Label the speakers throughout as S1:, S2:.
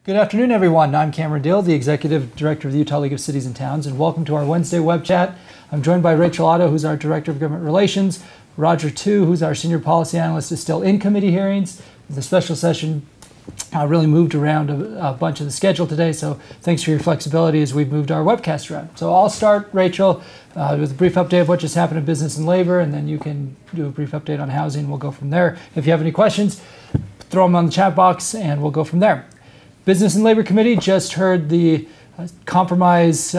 S1: Good afternoon, everyone. I'm Cameron Diehl, the Executive Director of the Utah League of Cities and Towns, and welcome to our Wednesday web chat. I'm joined by Rachel Otto, who's our Director of Government Relations. Roger Tew, who's our Senior Policy Analyst, is still in committee hearings. The special session really moved around a bunch of the schedule today, so thanks for your flexibility as we've moved our webcast around. So I'll start, Rachel, with a brief update of what just happened in business and labor, and then you can do a brief update on housing. We'll go from there. If you have any questions, throw them on the chat box, and we'll go from there. Business and Labor Committee just heard the compromise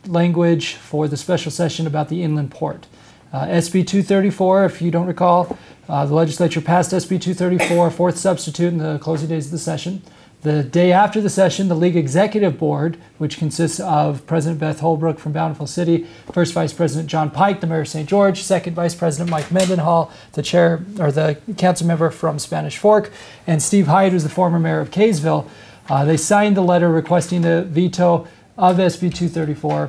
S1: language for the special session about the inland port. SB 234, if you don't recall, the legislature passed SB 234, fourth substitute in the closing days of the session. The day after the session, the League Executive Board, which consists of President Beth Holbrook from Bountiful City, First Vice President John Pike, the Mayor of St. George, Second Vice President Mike Mendenhall, the Chair or the Council Member from Spanish Fork, and Steve Hyde, who's the former Mayor of Kaysville. They signed the letter requesting the veto of SB 234.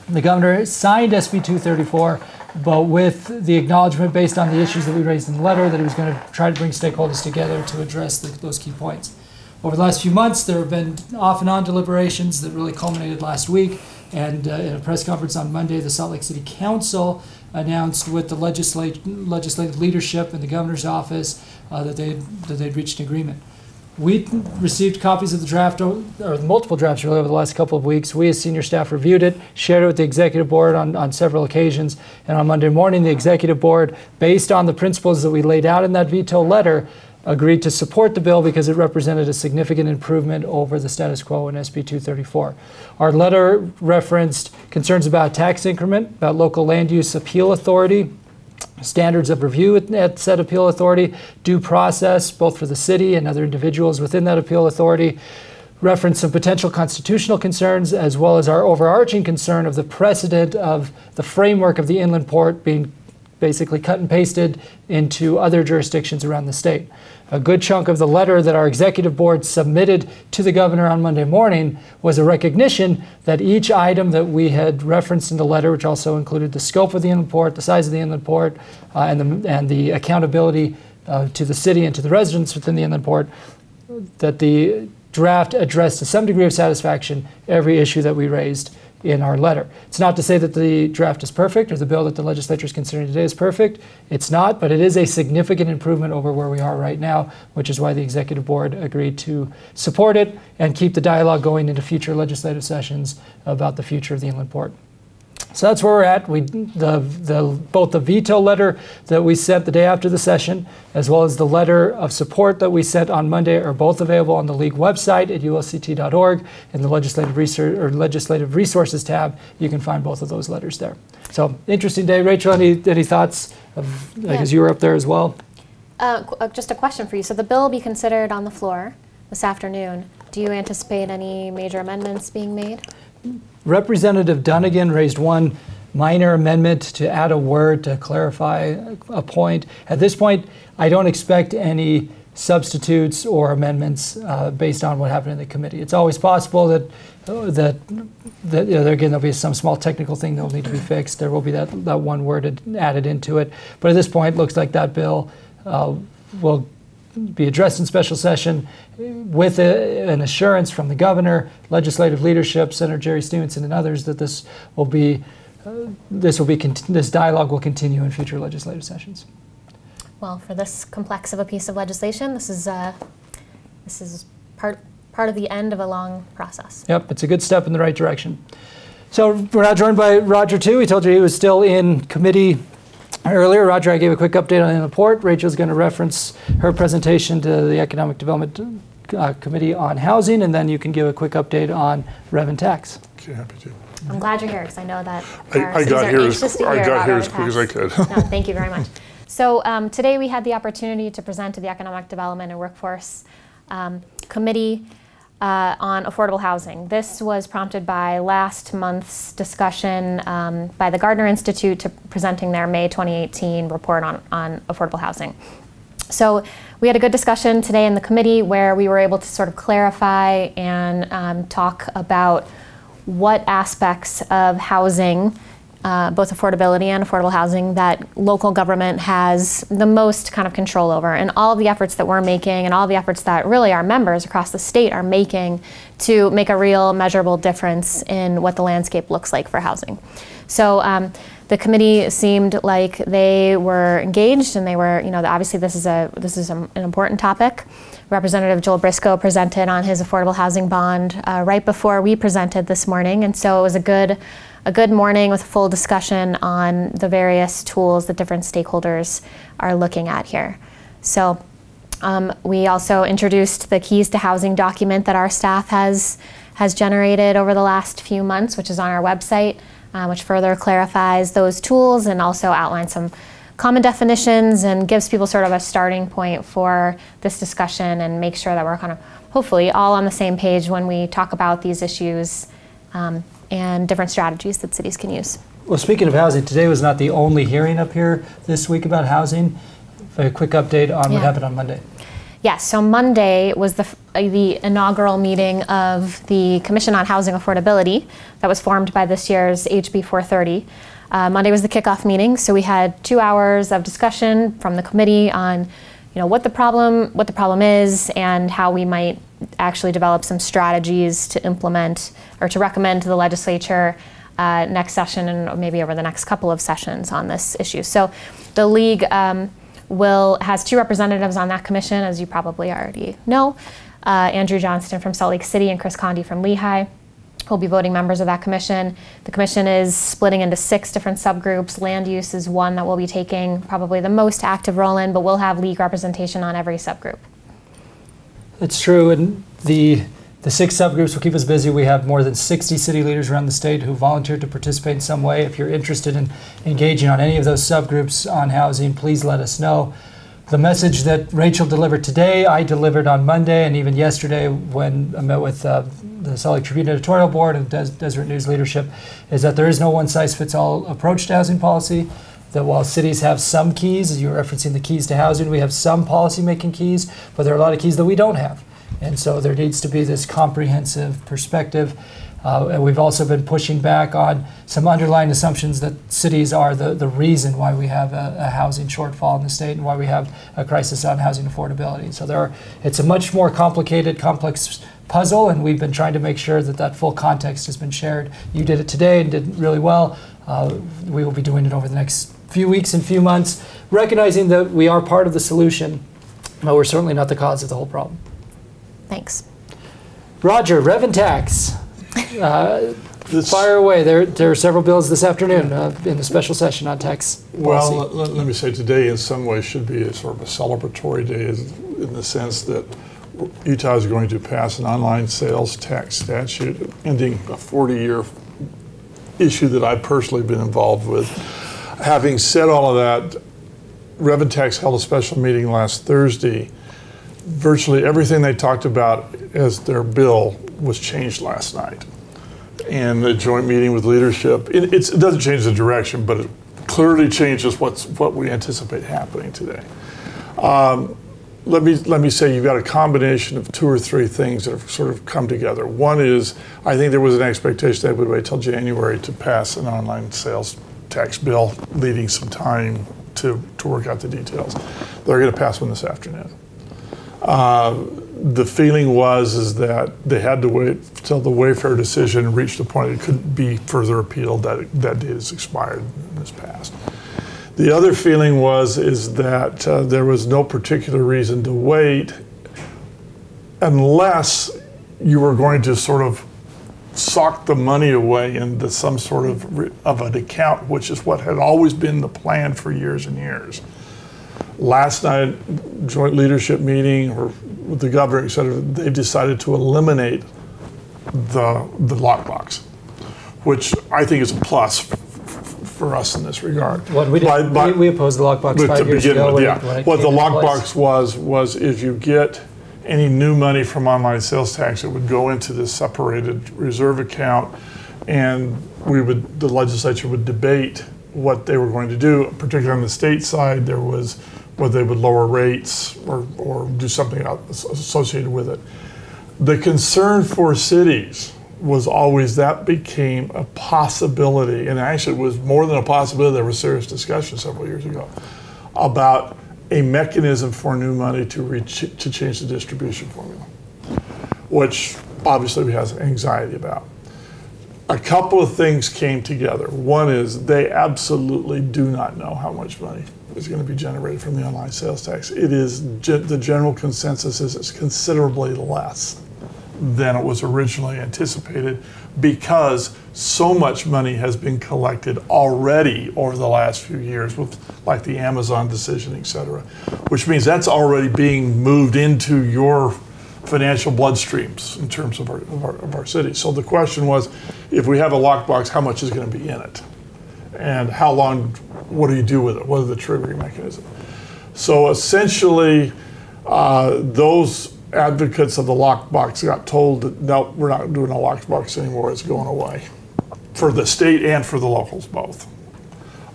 S1: The governor signed SB 234, but with the acknowledgement based on the issues that we raised in the letter that he was going to try to bring stakeholders together to address those key points. Over the last few months, there have been off and on deliberations that really culminated last week. And in a press conference on Monday, the Salt Lake City Council announced with the legislative leadership and the governor's office that they'd reached an agreement. We received copies of the draft, or multiple drafts really, over the last couple of weeks. We as senior staff reviewed it, shared it with the executive board on several occasions, and on Monday morning the executive board, based on the principles that we laid out in that veto letter, agreed to support the bill because it represented a significant improvement over the status quo in SB 234. Our letter referenced concerns about tax increment, about local land use appeal authority, standards of review at said appeal authority, due process, both for the city and other individuals within that appeal authority, reference some potential constitutional concerns, as well as our overarching concern of the precedent of the framework of the inland port being basically cut and pasted into other jurisdictions around the state. A good chunk of the letter that our executive board submitted to the governor on Monday morning was a recognition that each item that we had referenced in the letter, which also included the scope of the inland port, the size of the inland port, and the accountability to the city and to the residents within the inland port, that the draft addressed to some degree of satisfaction every issue that we raised in our letter. It's not to say that the draft is perfect or the bill that the legislature is considering today is perfect. It's not, but it is a significant improvement over where we are right now, which is why the executive board agreed to support it and keep the dialogue going into future legislative sessions about the future of the inland port. So that's where we're at. Both the veto letter that we sent the day after the session, as well as the letter of support that we sent on Monday, are both available on the League website at ulct.org. In the Legislative Resources tab, you can find both of those letters there. So, interesting day. Rachel, any thoughts? Because you were up there as well.
S2: Just a question for you. So the bill will be considered on the floor this afternoon. Do you anticipate any major amendments being made?
S1: Representative Dunnigan raised one minor amendment to add a word to clarify a point. At this point, I don't expect any substitutes or amendments based on what happened in the committee. It's always possible that again, there'll be some small technical thing that will need to be fixed. There will be that one word added into it. But at this point, it looks like that bill will be addressed in special session with an assurance from the governor, legislative leadership, Senator Jerry Stevenson, and others that this dialogue will continue in future legislative sessions.
S2: Well, for this complex of a piece of legislation, this is part of the end of a long process.
S1: Yep, it's a good step in the right direction. So we're now joined by Roger Tew. He told you he was still in committee earlier. Roger, I gave a quick update on the report. Rachel's going to reference her presentation to the Economic Development Committee on Housing, and then you can give a quick update on rev and tax.
S3: Okay, happy to.
S2: I'm glad you're here because I know that
S3: I got here as quick as I could.
S2: No, thank you very much. So today we had the opportunity to present to the Economic Development and Workforce Committee on affordable housing. This was prompted by last month's discussion by the Gardner Institute to presenting their May 2018 report on affordable housing. So we had a good discussion today in the committee where we were able to sort of clarify and talk about what aspects of housing both affordability and affordable housing that local government has the most kind of control over. And all of the efforts that we're making and all the efforts that really our members across the state are making to make a real measurable difference in what the landscape looks like for housing. So the committee seemed like they were engaged, and they were, obviously this is an important topic. Representative Joel Briscoe presented on his affordable housing bond right before we presented this morning, and so it was a good morning with a full discussion on the various tools that different stakeholders are looking at here. So we also introduced the Keys to Housing document that our staff has generated over the last few months, which is on our website, which further clarifies those tools and also outlines some common definitions and gives people sort of a starting point for this discussion and make sure that we're kind of hopefully all on the same page when we talk about these issues and different strategies that cities can use.
S1: Well, speaking of housing, today was not the only hearing up here this week about housing. A quick update on what happened on Monday.
S2: Yes, so Monday was the inaugural meeting of the Commission on Housing Affordability that was formed by this year's HB 430. Monday was the kickoff meeting, so we had 2 hours of discussion from the committee on, what the problem is, and how we might actually develop some strategies to implement or to recommend to the legislature next session and maybe over the next couple of sessions on this issue. So the league has 2 representatives on that commission, as you probably already know. Andrew Johnston from Salt Lake City and Chris Condi from Lehigh will be voting members of that commission. The commission is splitting into 6 different subgroups. Land use is one that we'll be taking probably the most active role in, but we'll have league representation on every subgroup.
S1: It's true, and the 6 subgroups will keep us busy. We have more than 60 city leaders around the state who volunteered to participate in some way. If you're interested in engaging on any of those subgroups on housing, please let us know. The message that Rachel delivered today, I delivered on Monday, and even yesterday when I met with the Salt Lake Tribune editorial board and Deseret News leadership, is that there is no one-size-fits-all approach to housing policy. That while cities have some keys, as you were referencing the keys to housing, we have some policy-making keys, but there are a lot of keys that we don't have. And so there needs to be this comprehensive perspective. And we've also been pushing back on some underlying assumptions that cities are the reason why we have a housing shortfall in the state and why we have a crisis on housing affordability. So it's a much more complicated, complex puzzle, and we've been trying to make sure that full context has been shared. You did it today and did really well. We will be doing it over the next few weeks and few months, recognizing that we are part of the solution, but we're certainly not the cause of the whole problem.
S2: Thanks.
S1: Roger, rev and tax. Fire away. There are several bills this afternoon in the special session on tax policy.
S3: Well, let me say today in some ways should be a sort of a celebratory day in the sense that Utah is going to pass an online sales tax statute ending a 40-year issue that I've personally been involved with. Having said all of that, Rev and Tax held a special meeting last Thursday. Virtually everything they talked about as their bill was changed last night. And the joint meeting with leadership, it doesn't change the direction, but it clearly changes what we anticipate happening today. Let me say you've got a combination of 2 or 3 things that have sort of come together. One is, I think there was an expectation they would wait till January to pass an online sales tax bill, leaving some time to work out the details. They're going to pass one this afternoon. The feeling is that they had to wait till the Wayfair decision reached a point it couldn't be further appealed, that date has expired and is passed. The other feeling is that there was no particular reason to wait unless you were going to sort of sock the money away into some sort of an account, which is what had always been the plan for years and years. Last night, joint leadership meeting or with the governor, et cetera, they decided to eliminate the lockbox, which I think is a plus for us in this regard.
S1: Well, we opposed the lockbox 5 years ago.
S3: What the lockbox was if you get any new money from online sales tax, it would go into this separated reserve account, and the legislature would debate what they were going to do. Particularly on the state side, there was whether they would lower rates or do something associated with it. The concern for cities was always that became a possibility, and actually it was more than a possibility. There was serious discussion several years ago about a mechanism for new money to change the distribution formula, which obviously we have anxiety about. A couple of things came together. One is they absolutely do not know how much money is going to be generated from the online sales tax. It is the general consensus is it's considerably less than it was originally anticipated, because so much money has been collected already over the last few years with like the Amazon decision, et cetera, which means that's already being moved into your financial bloodstreams in terms of our city. So the question was, if we have a lockbox, how much is going to be in it? And how long, what do you do with it? What is the triggering mechanism? So essentially, those advocates of the lockbox got told that no, we're not doing a lockbox anymore, it's going away. For the state and for the locals both.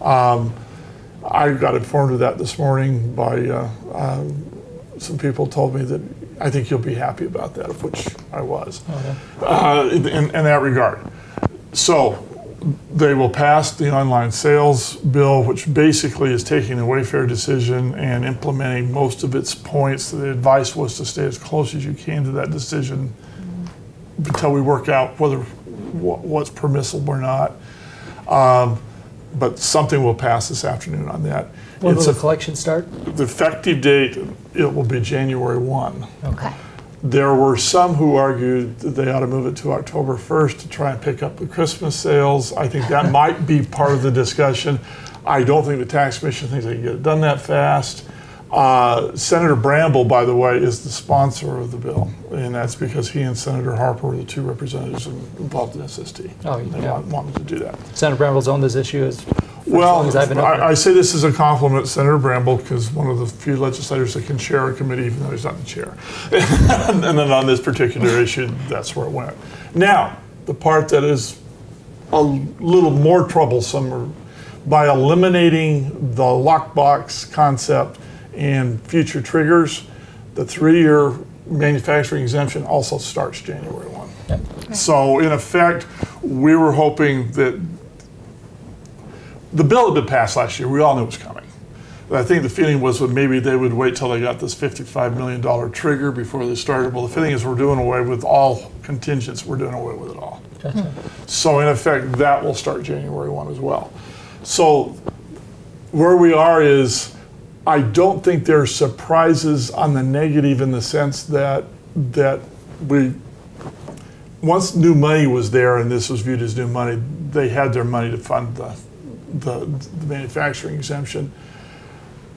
S3: I got informed of that this morning by some people told me that I think you'll be happy about that, of which I was, in that regard. So they will pass the online sales bill, which basically is taking the Wayfair decision and implementing most of its points. The advice was to stay as close as you can to that decision until we work out what's permissible or not. But something will pass this afternoon on that.
S1: When will the collection start?
S3: The effective date, it will be January 1.
S2: Okay.
S3: There were some who argued that they ought to move it to October 1st to try and pick up the Christmas sales. I think that might be part of the discussion. I don't think the tax commission thinks they can get it done that fast. Senator Bramble, by the way, is the sponsor of the bill, and that's because he and Senator Harper were the two representatives involved in SST.
S1: Oh,
S3: they
S1: yeah.
S3: wanted to do that.
S1: Senator Bramble's owned this issue as
S3: well,
S1: long as I've been up there.
S3: I say this as a compliment to Senator Bramble, because one of the few legislators that can chair a committee even though he's not the chair. And then on this particular issue, that's where it went. Now, the part that is a little more troublesome, by eliminating the lockbox concept and future triggers, the 3-year manufacturing exemption also starts January 1.
S1: Yep.
S2: Right.
S3: So in effect, we were hoping that the bill had been passed last year. We all knew it was coming. But I think the feeling was that maybe they would wait till they got this $55 million trigger before they started. Well, the feeling is we're doing away with all contingents. We're doing away with it all.
S1: Gotcha.
S3: So in effect, that will start January 1 as well. So where we are is, I don't think there's surprises on the negative, in the sense that once new money was there and this was viewed as new money, they had their money to fund the manufacturing exemption.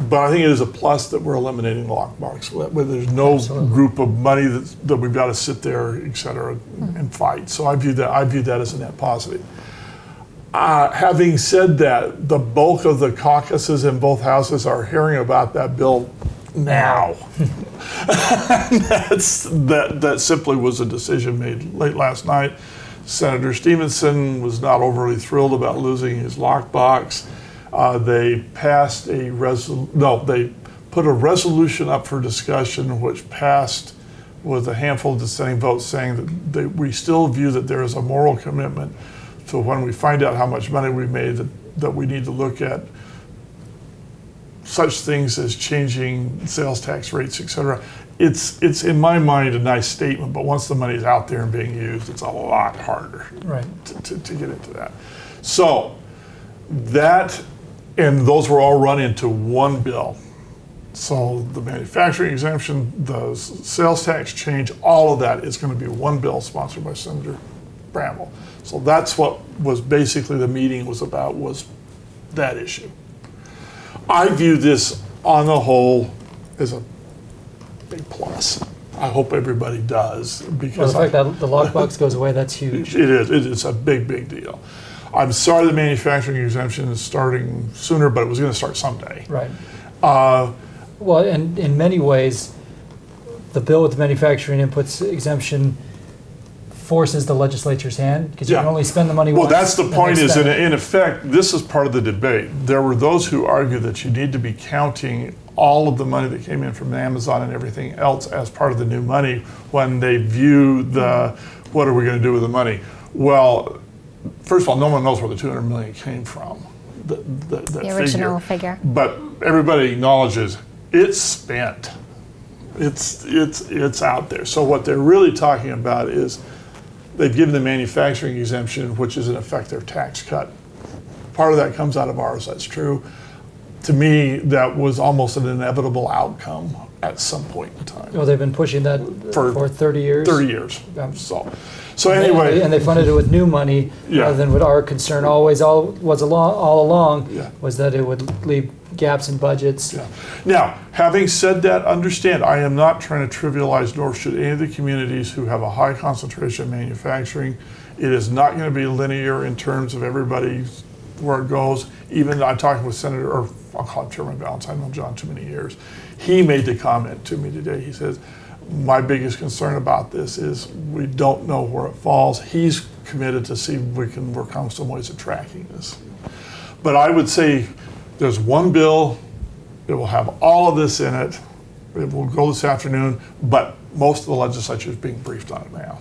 S3: But I think it is a plus that we're eliminating the lockbox, where there's no
S1: Absolutely.
S3: group of money that we've got to sit there, et cetera, and fight. So I view that as a net positive. Having said that, the bulk of the caucuses in both houses are hearing about that bill now. That simply was a decision made late last night. Senator Stevenson was not overly thrilled about losing his lockbox. They passed they put a resolution up for discussion, which passed with a handful of dissenting votes, saying that we still view that there is a moral commitment. So when we find out how much money we made, that we need to look at such things as changing sales tax rates, et cetera. It's in my mind a nice statement, but once the money's out there and being used, it's a lot harder to get into that. So that, and those were all run into one bill. So the manufacturing exemption, the sales tax change, all of that is going to be one bill sponsored by Senator Bramble. So that's what was basically the meeting was about, was that issue. I view this on the whole as a big plus. I hope everybody does, because
S1: well, the fact that the lockbox goes away, that's huge.
S3: It is. It's a big deal. I'm sorry the manufacturing exemption is starting sooner, but it was going to start someday.
S1: Right. Well, and in many ways, the bill with the manufacturing inputs exemption forces the legislature's hand, because you can only spend the money once.
S3: Well, that's the point, is in effect, this is part of the debate. There were those who argue that you need to be counting all of the money that came in from Amazon and everything else as part of the new money when they view what are we going to do with the money? Well, first of all, no one knows where the $200 million came from.
S2: The original figure.
S3: But everybody acknowledges it's spent. It's out there. So what they're really talking about is they've given the manufacturing exemption, which is in effect their tax cut. Part of that comes out of ours, that's true. To me, that was almost an inevitable outcome at some point in time.
S1: Well, they've been pushing that for 30 years?
S3: 30 years. So anyway.
S1: And they funded it with new money, rather than what our concern always all along was that it would leave gaps in budgets.
S3: Yeah. Now, having said that, understand, I am not trying to trivialize, nor should any of the communities who have a high concentration of manufacturing. It is not going to be linear in terms of everybody where it goes. Even I'm talking with Senator, or I'll call him Chairman Balance, I've known John too many years. He made the comment to me today. He says, my biggest concern about this is we don't know where it falls. He's committed to see if we can work on some ways of tracking this. But I would say there's one bill, it will have all of this in it. It will go this afternoon, but most of the legislature is being briefed on it now.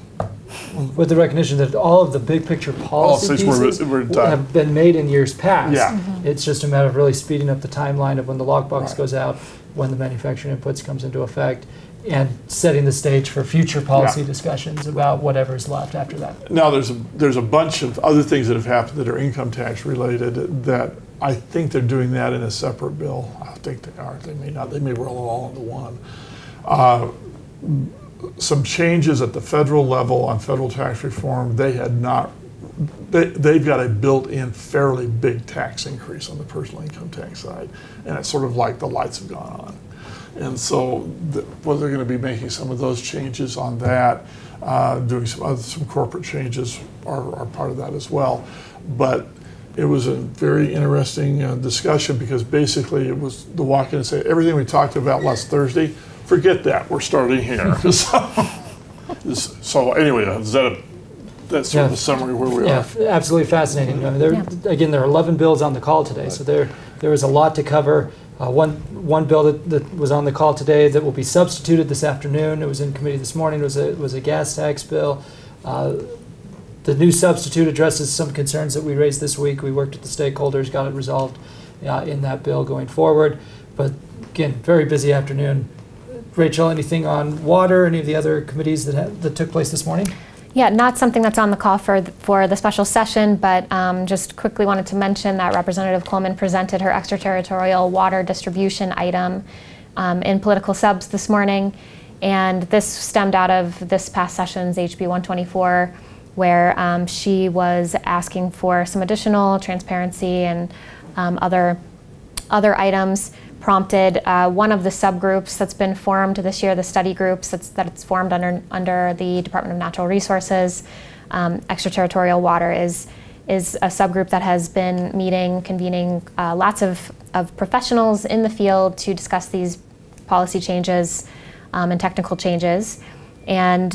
S1: With the recognition that all of the big picture policy pieces have been made in years past.
S3: Yeah.
S1: It's just a matter of really speeding up the timeline of when the lockbox goes out, when the manufacturing inputs comes into effect, and setting the stage for future policy discussions about whatever is left after that.
S3: Now there's a bunch of other things that have happened that are income tax related that I think they're doing that in a separate bill. I think they are. They may not. They may roll it all into one. Some changes at the federal level on federal tax reform. They had not. They've got a built-in fairly big tax increase on the personal income tax side, and it's sort of like the lights have gone on. And so, they're going to be making some of those changes on that, doing some corporate changes are part of that as well. But it was a very interesting discussion, because basically it was the walk in and say, everything we talked about last Thursday, forget that, we're starting here. So anyway, that's sort of a summary where we are.
S1: Yeah, absolutely fascinating. I mean, again, there are 11 bills on the call today, so there is a lot to cover. One bill that was on the call today that will be substituted this afternoon. It was in committee this morning. It was a gas tax bill. The new substitute addresses some concerns that we raised this week. We worked with the stakeholders, got it resolved in that bill going forward. But again, very busy afternoon. Rachel, anything on water, any of the other committees that took place this morning?
S2: Yeah, not something that's on the call for the special session, but just quickly wanted to mention that Representative Coleman presented her extraterritorial water distribution item in political subs this morning. And this stemmed out of this past session's HB 124, where she was asking for some additional transparency and other items, prompted one of the subgroups that's been formed this year, the study groups that it's formed under the Department of Natural Resources. Extraterritorial water is a subgroup that has been convening lots of professionals in the field to discuss these policy changes and technical changes. And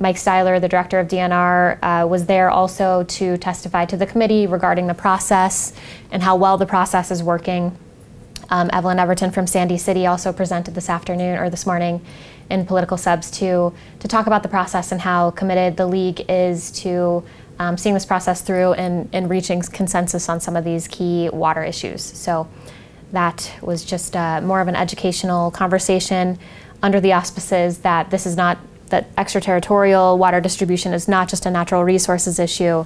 S2: Mike Steiler, the director of DNR, was there also to testify to the committee regarding the process and how well the process is working. Evelyn Everton from Sandy City also presented this morning in political subs to talk about the process and how committed the league is to seeing this process through and reaching consensus on some of these key water issues. So that was just more of an educational conversation under the auspices that that extraterritorial water distribution is not just a natural resources issue.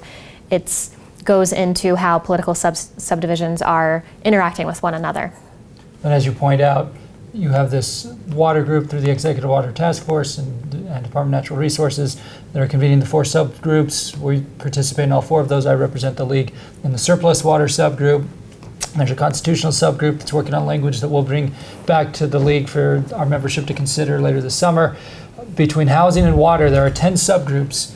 S2: It goes into how political subdivisions are interacting with one another.
S1: And as you point out, you have this water group through the Executive Water Task Force and Department of Natural Resources that are convening the 4 subgroups. We participate in all 4 of those. I represent the league in the surplus water subgroup. There's a constitutional subgroup that's working on language that we'll bring back to the league for our membership to consider later this summer. Between housing and water, there are 10 subgroups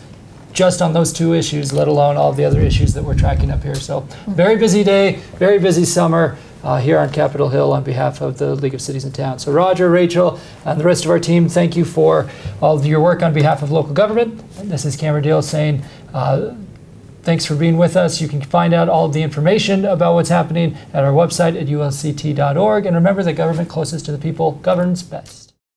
S1: just on those 2 issues, let alone all the other issues that we're tracking up here. So very busy day, very busy summer here on Capitol Hill on behalf of the League of Cities and Towns. So Roger, Rachel, and the rest of our team, thank you for all of your work on behalf of local government. And this is Cameron Diehl saying thanks for being with us. You can find out all of the information about what's happening at our website at ulct.org. And remember that government closest to the people governs best.